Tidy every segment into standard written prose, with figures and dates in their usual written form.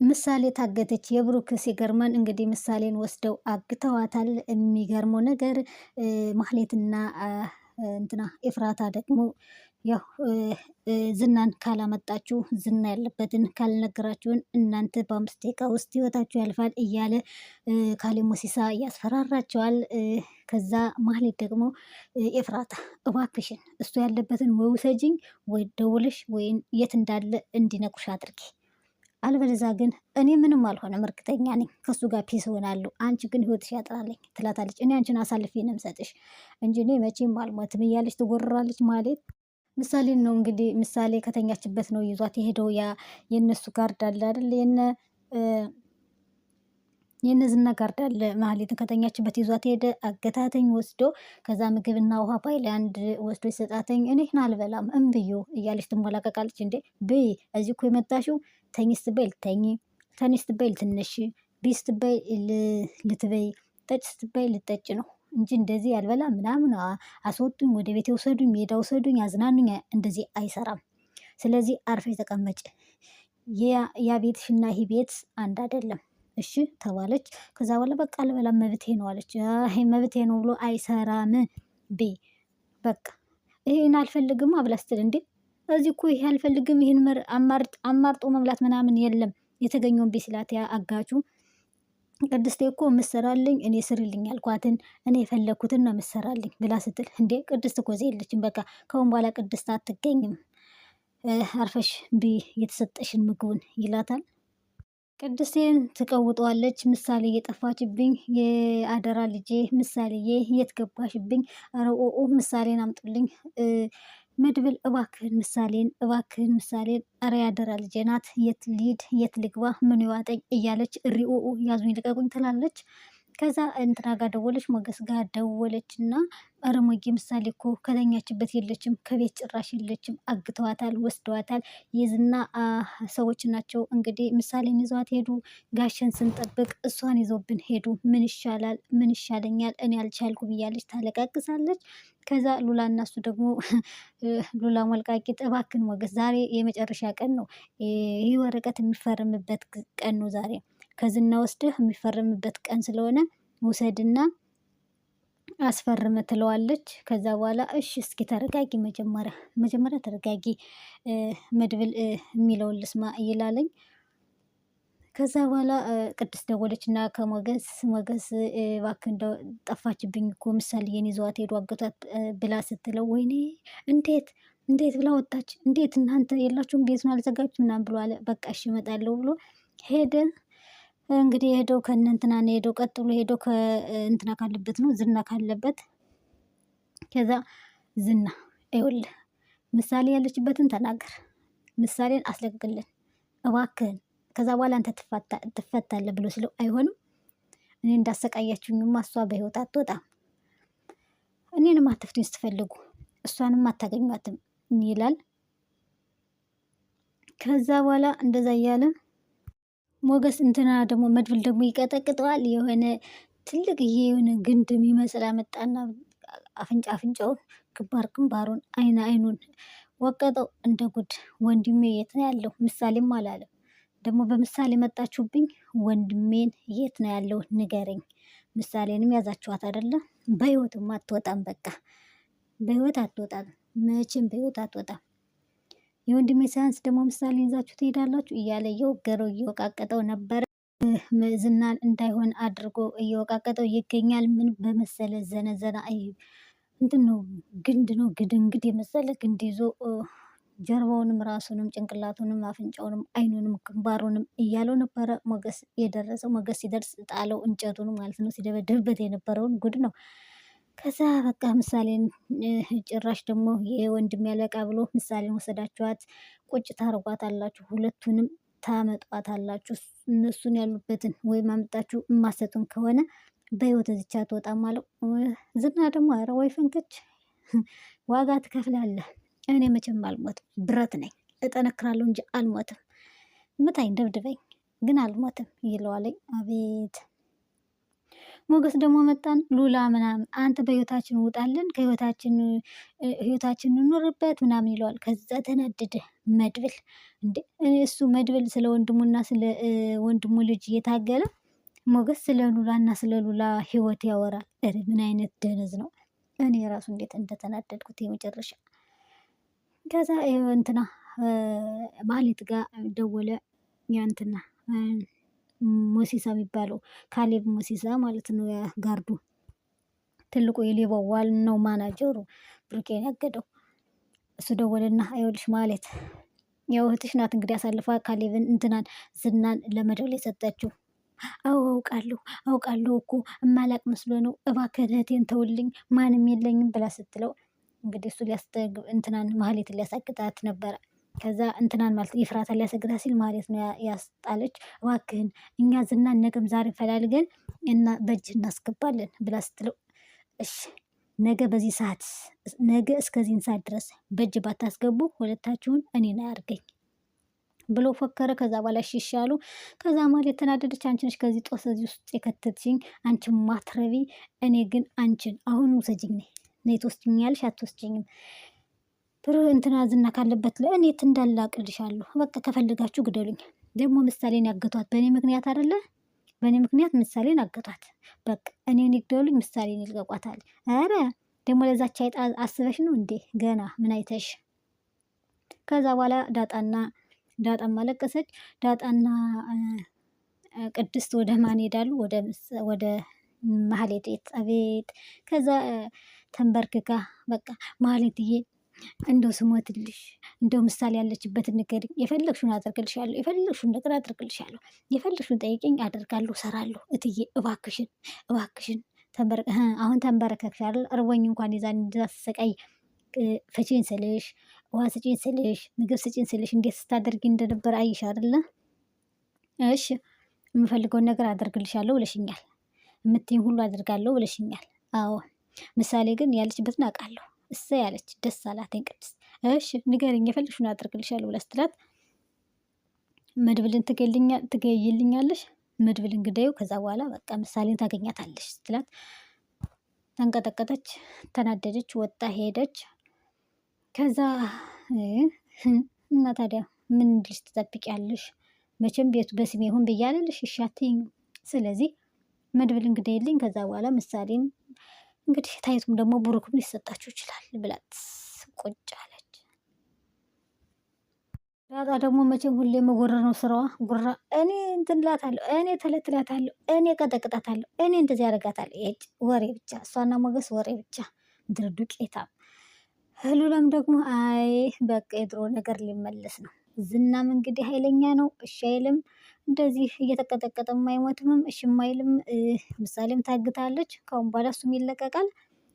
ምሳሌ ታገተች። የብሩክ ሲገርመን እንግዲህ ምሳሌን ወስደው አግተዋታል። የሚገርመው ነገር ማህሌትና እንትና ኤፍራታ ደግሞ ያው ዝናን ካላመጣችሁ ዝና ያለበትን ካልነገራችሁን እናንተ በ5 ደቂቃ ውስጥ ህይወታችሁ ያልፋል እያለ ካሌ ሞሲሳ ያስፈራራቸዋል። ከዛ ማህሌት ደግሞ ኤፍራታ እባክሽን እሱ ያለበትን ወይ ውሰጂኝ ወይ ደውልሽ ወይም የት እንዳለ እንዲነቁሽ አድርጊ፣ አልበለዛ ግን እኔ ምንም አልሆነም፣ እርግጠኛ ነኝ ከሱ ጋር ፒስ ሆናለሁ፣ አንቺ ግን ህይወትሽ ያጥራለኝ ትላታለች። እኔ አንቺን አሳልፌ ነው የምሰጥሽ እንጂ እኔ መቼም አልሞትም እያለች ትጎርራለች ማለት ምሳሌን ነው እንግዲህ። ምሳሌ ከተኛችበት ነው ይዟት የሄደው። ያ የእነሱ ጋርድ አለ አይደል የነዝና ጋርድ አለ። ማህሌትን ከተኛችበት ይዟት ሄደ። አገታተኝ ወስዶ ከዛ ምግብና ውሃ ባይላንድ ወስዶ ይሰጣተኝ። እኔን አልበላም እምብዩ እያለች ትሞላቀቃለች። እንዴ ብይ፣ እዚህ እኮ የመጣሽው ተኝ ስትበይ ልተኝ፣ ተኝ ስትበይ ልትነሽ፣ ቢ ስትበይ ልትበይ፣ ጠጭ ስትበይ ልጠጭ ነው እንጂ እንደዚህ ያልበላ ምናምን አስወጡኝ፣ ወደ ቤት ውሰዱኝ፣ ሜዳ ውሰዱኝ፣ አዝናኑኝ፣ እንደዚህ አይሰራም። ስለዚህ አርፈሽ ተቀመጭ፣ ያ ቤትሽና ይህ ቤት አንድ አይደለም እሺ ተባለች። ከዛ በኋላ በቃ አልበላም መብቴ ነው አለች። ይሄ መብቴ ነው ብሎ አይሰራም። ቤ በቃ ይሄን አልፈልግም አብላ ስትል እንዴ እዚህ እኮ ይሄ አልፈልግም ይሄን አማርጦ መብላት ምናምን የለም የተገኘውን ቤ ስላት ያ አጋቹ ቅድስቴ እኮ ምሰራልኝ እኔ ስሪልኝ ያልኳትን እኔ የፈለኩትን ነው ምሰራልኝ ብላ ስትል እንዴ ቅድስት እኮ እዚህ የለችም፣ በቃ ከአሁን በኋላ ቅድስት አትገኝም፣ አርፈሽ ቢ የተሰጠሽን ምግቡን ይላታል። ቅድስቴን ትቀውጠዋለች። ምሳሌ እየጠፋችብኝ የአደራ ልጄ ምሳሌዬ የት ገባሽብኝ? ረኦኦ ምሳሌን አምጡልኝ፣ መድብል እባክህን ምሳሌን እረ ያደራ ልጄ ናት፣ የት ልሂድ የት ልግባ ምን ይዋጠኝ እያለች እሪኦኦ ያዙኝ ልቀቁኝ ትላለች። ከዛ እንትና ጋር ደወለች፣ ሞገስ ጋር ደወለች እና ኧረ ሞጌ ምሳሌ እኮ ከተኛችበት የለችም፣ ከቤት ጭራሽ የለችም፣ አግተዋታል፣ ወስደዋታል። የዝና ሰዎች ናቸው እንግዲህ ምሳሌን ይዘዋት ሄዱ። ጋሸን ስንጠብቅ እሷን ይዘውብን ሄዱ። ምን ይሻላል ምን ይሻለኛል እኔ አልቻልኩም እያለች ታለቃቅሳለች። ከዛ ሉላ እና እሱ ደግሞ ሉላ ሞልቃቂት እባክን ሞገስ ዛሬ የመጨረሻ ቀን ነው፣ ይህ ወረቀት የሚፈርምበት ቀን ነው ዛሬ ከዝና ወስደህ የሚፈርምበት ቀን ስለሆነ ውሰድና አስፈርም ትለዋለች። ከዛ በኋላ እሺ እስኪ ተረጋጊ፣ መጀመሪያ ተረጋጊ፣ መድብል የሚለውን ልስማ ይላለኝ። ከዛ በኋላ ቅድስት ደወለች እና ሞገስ እባክህ እንደው ጠፋችብኝ እኮ ምሳሌን ይዘዋት ሄዱ አገቷት ብላ ስትለው ወይኔ እንዴት ብላ ወጣች፣ እንዴት እናንተ የላችሁም ቤቱን አልዘጋችሁ ምናምን ብሎ አለ። በቃ እሺ እመጣለሁ ብሎ ሄደ። እንግዲህ ሄደው ከእንትና ነው ሄደው ቀጥሎ ሄደው ከእንትና ካለበት ነው ዝና ካለበት። ከዛ ዝና ይኸውልህ ምሳሌ ያለችበትን ተናገር፣ ምሳሌን አስለቅቅልን እባክህን፣ ከዛ በኋላ አንተ ትፈታለህ ብሎ ስለው አይሆንም እኔ እንዳሰቃያችሁኝማ እሷ በህይወት አትወጣም፣ እኔንም አትፍቱኝ ስትፈልጉ እሷንም አታገኟትም ይላል። ከዛ በኋላ እንደዛ እያለ ሞገስ እንትና ደግሞ መድብል ደግሞ ይቀጠቅጠዋል። የሆነ ትልቅ የሆነ ግንድ የሚመስል አመጣና አፍንጫውን ግንባሩን አይኑን ወቀጠው። እንደ ጉድ ወንድሜ የት ነው ያለው? ምሳሌም አላለም ደግሞ በምሳሌ መጣችሁብኝ፣ ወንድሜን የት ነው ያለው ንገረኝ። ምሳሌንም ያዛችኋት አይደለ? በህይወትም አትወጣም፣ በቃ በህይወት አትወጣም፣ መቼም በህይወት አትወጣም። የወንድሜ ሳያንስ ደግሞ ምሳሌ ይዛችሁ ትሄዳላችሁ እያለ እየወገረው እየወቃቀጠው ነበረ። ዝናን እንዳይሆን አድርጎ እየወቃቀጠው ይገኛል። ምን በመሰለ ዘነዘና እንትን ነው ግንድ ነው ግድንግድ የመሰለ ግንድ ይዞ ጀርባውንም ራሱንም ጭንቅላቱንም አፍንጫውንም አይኑንም ግንባሩንም እያለው ነበረ ሞገስ የደረሰው። ሞገስ ሲደርስ ጣለው እንጨቱን ማለት ነው፣ ሲደበድብበት የነበረውን ጉድ ነው። ከዛ በቃ ምሳሌን ጭራሽ ደግሞ የወንድም ያለቃ ብሎ ምሳሌን ወሰዳችኋት፣ ቁጭ ታርጓታላችሁ፣ ሁለቱንም ታመጧታላችሁ። እነሱን ያሉበትን ወይም አምጣችሁ የማሰጡን ከሆነ በህይወት እዚቻ አትወጣም አለው። ዝና ደግሞ ኧረ ወይ ፍንክች ዋጋ ትከፍላለህ፣ እኔ መቼም አልሞትም፣ ብረት ነኝ፣ እጠነክራለሁ እንጂ አልሞትም፣ ምታኝ ደብድበኝ ግን አልሞትም ይለዋለኝ። አቤት ሞገስ ደግሞ መጣን ሉላ ምናምን አንተ በህይወታችን ውጣልን ህይወታችን እንኖርበት ምናምን ይለዋል። ከዛ ተናደደ መድብል። እንዴ እሱ መድብል ስለ ወንድሙና ስለ ወንድሙ ልጅ እየታገለ ሞገስ ስለ ሉላና ስለ ሉላ ህይወት ያወራል። ምን አይነት ደነዝ ነው! እኔ ራሱ እንዴት እንደተናደድኩት የመጨረሻ። ከዛ እንትና ማህሌት ጋር ደወለ። ያንትና ሞሲሳ የሚባለው ካሌብ ሞሲሳ ማለት ነው፣ ጋርዱ ትልቁ የሌባው ዋናው ማናጀሩ ብሩኬን ያገደው እሱ ደወለና ይኸውልሽ ማለት ያው እህትሽ ናት እንግዲህ አሳልፋ ካሌብን እንትናን ዝናን ለመደወል የሰጠችው። አዎ አውቃለሁ እኮ እማላቅ መስሎ ነው፣ እባክህ እህቴን ተውልኝ ማንም የለኝም ብላ ስትለው እንግዲህ እሱ እንትናን ማህሌትን ሊያሳግታት ነበረ። ከዛ እንትናን ማለት ይፍራታ ሊያሰግታት ሲል ማለት ነው ያስጣለች። እባክህን እኛ ዝናን ነገም ዛሬ ፈላልገን እና በእጅ እናስገባለን ብላ ስትለው እሺ ነገ በዚህ ሰዓት ነገ እስከዚህን ሰዓት ድረስ በእጅ ባታስገቡ ሁለታችሁን እኔን አያርገኝ ብሎ ፎከረ። ከዛ በኋላ እሺ አሉ። ከዛ ማለት የተናደደች አንቺ ነሽ ከዚህ ጦስ እዚህ ውስጥ የከተትሽኝ አንቺ ማትረቢ፣ እኔ ግን አንቺን አሁን ውሰጅኝ ነይ ትወስጂኛለሽ አትወስጂኝም ብሎ እንትና ዝና ካለበት ላይ እኔ እንዳላቅልሻለሁ በቃ ከፈልጋችሁ ግደሉኝ። ደግሞ ምሳሌን ያገቷት በእኔ ምክንያት አይደለ? በእኔ ምክንያት ምሳሌን አገቷት። በቃ እኔን ይግደሉኝ ምሳሌን ይልቀቋታል። ኧረ ደግሞ ለዛች አይጣ አስበሽ ነው እንዴ? ገና ምን አይተሽ? ከዛ በኋላ ዳጣም አለቀሰች። ዳጣና ቅድስት ወደ ማን ሄዳሉ? ወደ ማህሌት ቤት። ከዛ ተንበርክካ በቃ ማህሌትዬ እንደው ስሞትልሽ እንደው ምሳሌ ያለችበትን ንገሪኝ፣ የፈለግሽውን አደርግልሻለሁ፣ የፈለግሽውን ነገር አደርግልሻለሁ፣ የፈለግሽውን ጠይቀኝ አደርጋለሁ፣ እሰራለሁ። እትዬ እባክሽን አሁን ተንበረከክሽ አይደል? እርቦኝ እንኳን የዛን እንዳትሰቃይ ፍቺኝ ስልሽ ውሃ ስጪኝ ስልሽ ምግብ ስጪኝ ስልሽ እንዴት ስታደርጊ እንደነበር አይሽ አይደለ? እሺ የምፈልገውን ነገር አደርግልሻለሁ ብለሽኛል፣ የምትይኝ ሁሉ አደርጋለሁ ብለሽኛል። አዎ ምሳሌ ግን ያለችበትን አውቃለሁ። እሰይ ያለች ደስ አላተኝ ቅድስት። እሺ ንገሪኝ የፈለግሽውን አደርግልሻለሁ ብላ ስትላት መድብልን ትገይልኛለሽ፣ መድብልን ግዳዩ፣ ከዛ በኋላ በቃ ምሳሌን ታገኛታለሽ ስትላት ተንቀጠቀጠች፣ ተናደደች፣ ወጣ ሄደች። ከዛ እና ታዲያ ምን እንድልሽ ትጠብቂያለሽ? መቼም ቤቱ በስሜ ይሁን ብያለልሽ፣ እሺ አትይኝ። ስለዚህ መድብልን ግዳይልኝ፣ ከዛ በኋላ ምሳሌን እንግዲህ ታይቱም ደግሞ ብሩክም ሊሰጣችሁ ይችላል ብላት ቁጭ አለች። ዳጣ ደግሞ መቼም ሁሌ መጎረር ነው ስራዋ። ጉራ እኔ እንትን እላታለሁ፣ እኔ ተለትላታለሁ፣ እኔ ቀጠቅጣታለሁ፣ እኔ እንደዚህ ያደርጋታለሁ። ወሬ ብቻ፣ እሷና ሞገስ ወሬ ብቻ፣ ምድር ዱቄታ። ሉላም ደግሞ አይ በቃ የድሮ ነገር ሊመለስ ነው። ዝናም እንግዲህ ኃይለኛ ነው፣ እሺ አይልም። እንደዚህ እየተቀጠቀጠም አይሞትምም፣ እሺም አይልም። ምሳሌም ታግታለች። ካሁን በኋላ እሱም ይለቀቃል።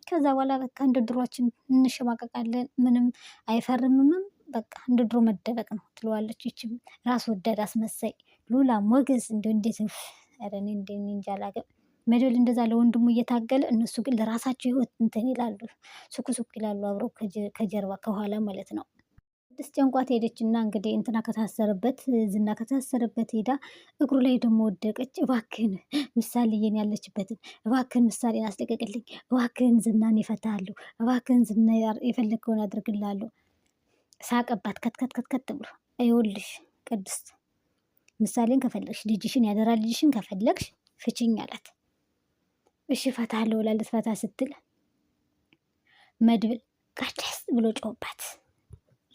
ከዛ በኋላ በቃ እንደ ድሯችን እንሸማቀቃለን። ምንም አይፈርምምም። በቃ እንደ ድሮ መደበቅ ነው ትለዋለች። ይችም ራስ ወዳድ አስመሳይ ሉላ ሞገስ እንዴት ረኔ እንጃ አላውቅም። መድብል እንደዛ ለወንድሙ እየታገለ እነሱ ግን ለራሳቸው ህይወት እንትን ይላሉ፣ ሱክ ይላሉ አብረው ከጀርባ ከኋላ ማለት ነው። ቅድስት ጨንቋት ሄደች እና እንግዲህ እንትና ዝና ከታሰረበት ሄዳ እግሩ ላይ ደግሞ ወደቀች። እባክህን ምሳሌን ያለችበትን እባክህን ምሳሌን አስለቀቅልኝ፣ እባክህን ዝናን ይፈታሃለሁ፣ እባክህን ዝና የፈለግከውን አድርግላለሁ። ሳቀባት ከትከት ብሎ ይኸውልሽ ቅድስት ምሳሌን ከፈለግሽ ልጅሽን ያደራ ልጅሽን ከፈለግሽ ፍችኝ አላት። እሺ እፈታለሁ ብላ ልትፈታ ስትል መድብል ቅድስት ብሎ ጮባት።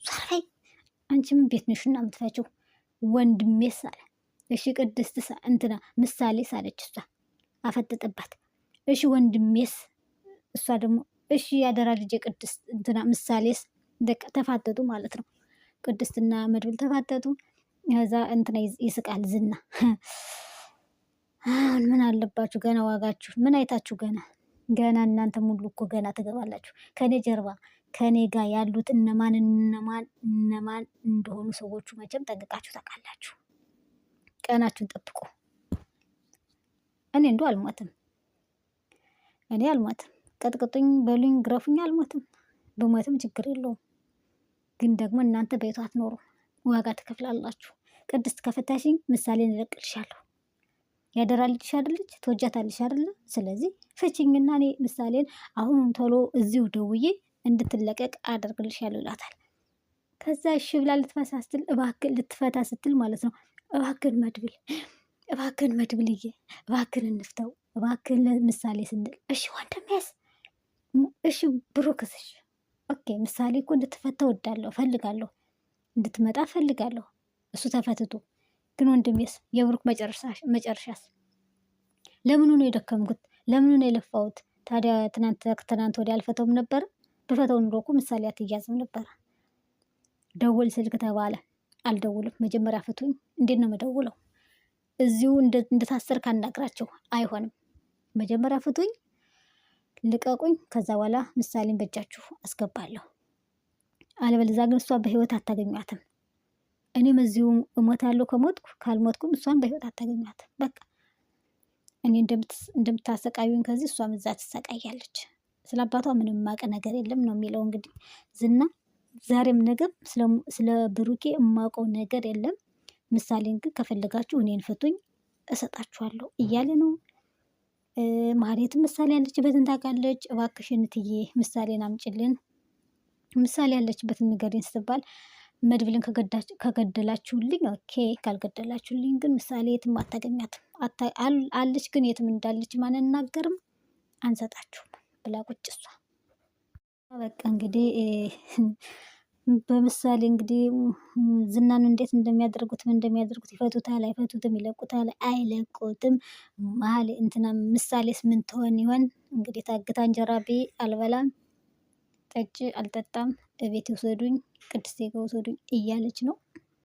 ዛሬ አንቺም ቤት ነሽና የምትፈችው ወንድሜስ አለ። እሺ ቅድስት እንትና ምሳሌ ሳለች እሷ አፈጠጠባት። እሺ ወንድሜስ፣ እሷ ደግሞ እሺ ያደራ ልጄ ቅድስት እንትና ምሳሌስ። ተፋጠጡ ማለት ነው። ቅድስትና መድብል ተፋጠጡ። ከዛ እንትና ይስቃል ዝና። አሁን ምን አለባችሁ ገና ዋጋችሁ ምን አይታችሁ ገና እናንተ ሙሉ እኮ ገና ትገባላችሁ። ከኔ ጀርባ ከኔ ጋር ያሉት እነማን እንደሆኑ ሰዎቹ መቼም ጠንቅቃችሁ ታውቃላችሁ። ቀናችሁን ጠብቁ። እኔ አልሞትም። ቀጥቅጡኝ፣ በሉኝ፣ ግረፉኝ፣ አልሞትም። ብሞትም ችግር የለውም። ግን ደግሞ እናንተ ቤቷ አትኖሩ፣ ዋጋ ትከፍላላችሁ። ቅድስት ከፈታሽኝ ምሳሌን እለቅልሻለሁ። ያደራ ልጅሽ አይደለች? ትወጃታለሽ አይደለ? ስለዚህ ፍቺኝና እኔ ምሳሌን አሁን ቶሎ እዚሁ ደውዬ እንድትለቀቅ አደርግልሻለሁ ይላታል። ከዛ እሺ ብላ ልትፈታ ስትል ማለት ነው እባክን መድብልዬ እባክን እንፍተው እባክን ምሳሌ ስንል እሺ ወንድሜስ እሺ ብሩክስሽ ኦኬ ምሳሌ እኮ እንድትፈታ ወዳለሁ ፈልጋለሁ እንድትመጣ ፈልጋለሁ እሱ ተፈትቶ ግን ወንድሜስ የብሩክ መጨረሻስ ለምኑ ነው የደከምኩት ለምኑ ነው የለፋሁት ታዲያ ትናንት ወዲያ አልፈተውም ነበር ብፈተው ኑሮ እኮ ምሳሌ አትያዝም ነበር ደውል ስልክ ተባለ አልደውልም መጀመሪያ ፍቱኝ እንዴት ነው መደውለው እዚሁ እንደታሰር ካናግራቸው አይሆንም መጀመሪያ ፍቱኝ ልቀቁኝ ከዛ በኋላ ምሳሌን በእጃችሁ አስገባለሁ አለበለዚያ ግን እሷ በህይወት አታገኟትም እኔም እዚሁ እሞታለሁ ከሞትኩ ካልሞትኩም እሷን በህይወት አታገኟትም በቃ እኔ እንደምታሰቃዩኝ ከዚህ እሷም እዛ ትሰቃያለች ስለ አባቷ ምንም ማቀ ነገር የለም ነው የሚለው እንግዲህ ዝና ዛሬም ነገም ስለ ብሩኬ የማውቀው ነገር የለም ምሳሌን ግን ከፈለጋችሁ እኔን ፍቱኝ እሰጣችኋለሁ እያለ ነው ማህሌትም ምሳሌ ያለችበትን ታውቃለች እባክሽን እትዬ ምሳሌን አምጪልን ምሳሌ ያለችበትን ንገሪኝ ስትባል መድብልን ከገደላችሁልኝ ኦኬ ካልገደላችሁልኝ ግን ምሳሌ የትም አታገኛትም አለች ግን የትም እንዳለች አንናገርም አንሰጣችሁም ብላ ቁጭ እሷ በቃ እንግዲህ በምሳሌ እንግዲህ ዝናን እንዴት እንደሚያደርጉት ይፈቱታል አይፈቱትም ይለቁታል አይለቁትም መሀል እንትና ምሳሌስ ምን ትሆን ይሆን እንግዲህ ታግታ እንጀራ ቤ አልበላም ጠጭ አልጠጣም ቤት ይውሰዱኝ ቅድስቴ ጋር ውሰዱኝ እያለች ነው